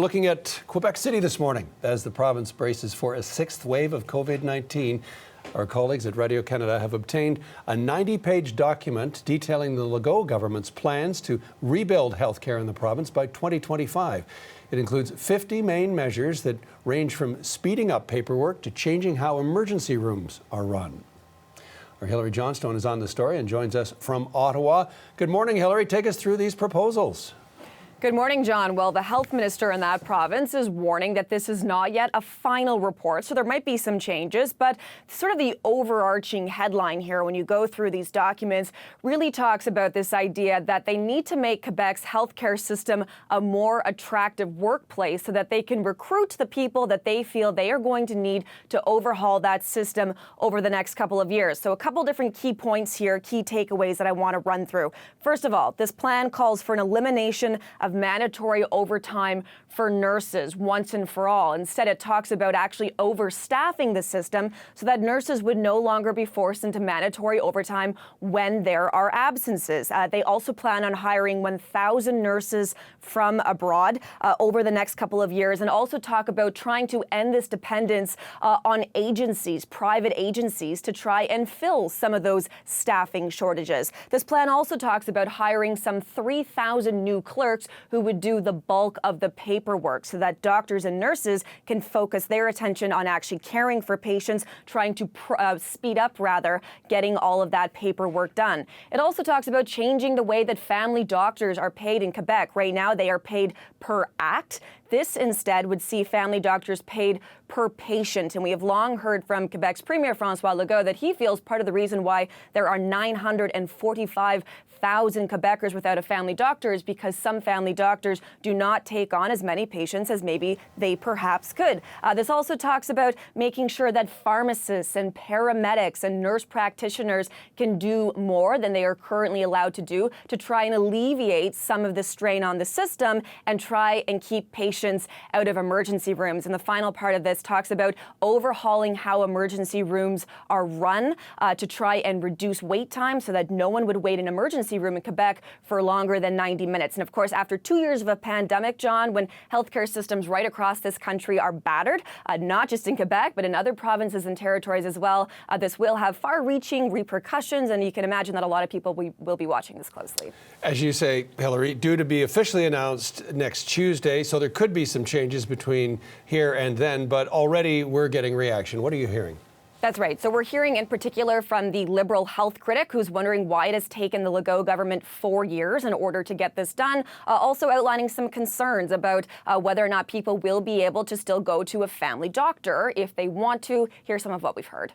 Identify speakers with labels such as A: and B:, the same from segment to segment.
A: Looking at Quebec City this morning as the province braces for a sixth wave of COVID-19. Our colleagues at Radio-Canada have obtained a 90-page document detailing the Legault government's plans to rebuild healthcare in the province by 2025. It includes 50 main measures that range from speeding up paperwork to changing how emergency rooms are run. Our Hilary Johnstone is on the story and joins us from Ottawa. Good morning, Hilary. Take us through these proposals.
B: Good morning, John. Well, the health minister in that province is warning that this is not yet a final report, so there might be some changes, but sort of the overarching headline here when you go through these documents really talks about this idea that they need to make Quebec's healthcare system a more attractive workplace so that they can recruit the people that they feel they are going to need to overhaul that system over the next couple of years. So a couple different key points here, key takeaways that I want to run through. First of all, this plan calls for an elimination of mandatory overtime for nurses once and for all. Instead, it talks about actually overstaffing the system so that nurses would no longer be forced into mandatory overtime when there are absences. They also plan on hiring 1,000 nurses from abroad over the next couple of years, and also talk about trying to end this dependence on agencies, private agencies, to try and fill some of those staffing shortages. This plan also talks about hiring some 3,000 new clerks who would do the bulk of the paperwork so that doctors and nurses can focus their attention on actually caring for patients, trying to speed up, getting all of that paperwork done. It also talks about changing the way that family doctors are paid in Quebec. Right now, they are paid per act. This instead would see family doctors paid per patient. And we have long heard from Quebec's Premier François Legault that he feels part of the reason why there are 945,000 Quebecers without a family doctor is because some family doctors do not take on as many patients as maybe they perhaps could. This also talks about making sure that pharmacists and paramedics and nurse practitioners can do more than they are currently allowed to do to try and alleviate some of the strain on the system and try and keep patients out of emergency rooms. And the final part of this talks about overhauling how emergency rooms are run to try and reduce wait time so that no one would wait in an emergency room in Quebec for longer than 90 minutes. And of course, after 2 years of a pandemic, John, when healthcare systems right across this country are battered, not just in Quebec, but in other provinces and territories as well, this will have far-reaching repercussions, and you can imagine that a lot of people will be watching this closely.
A: As you say, Hilary, due to be officially announced next Tuesday, so there could be some changes between here and then, but already we're getting reaction. What are you hearing?
B: That's right. So we're hearing in particular from the Liberal health critic who's wondering why it has taken the Legault government 4 years in order to get this done, also outlining some concerns about whether or not people will be able to still go to a family doctor if they want to. Here's some of what we've heard.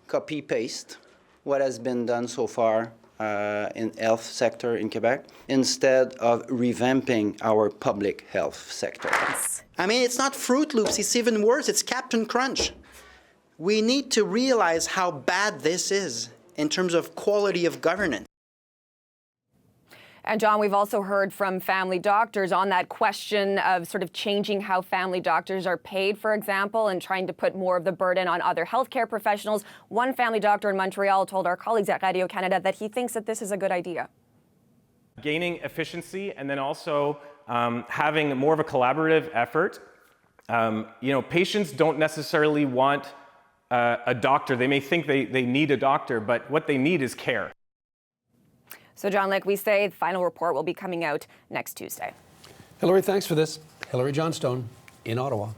C: Copy-paste what has been done so far in health sector in Quebec instead of revamping our public health sector. I mean, it's not Fruit Loops, it's even worse, it's Captain Crunch. We need to realize how bad this is in terms of quality of governance.
B: And John, we've also heard from family doctors on that question of sort of changing how family doctors are paid, for example, and trying to put more of the burden on other healthcare professionals. One family doctor in Montreal told our colleagues at Radio-Canada that he thinks that this is a good idea.
D: Gaining efficiency and then also having more of a collaborative effort. Patients don't necessarily want a doctor. They may think they need a doctor, but what they need is care.
B: So, John, like we say, the final report will be coming out next Tuesday.
A: Hilary, thanks for this. Hilary Johnstone in Ottawa.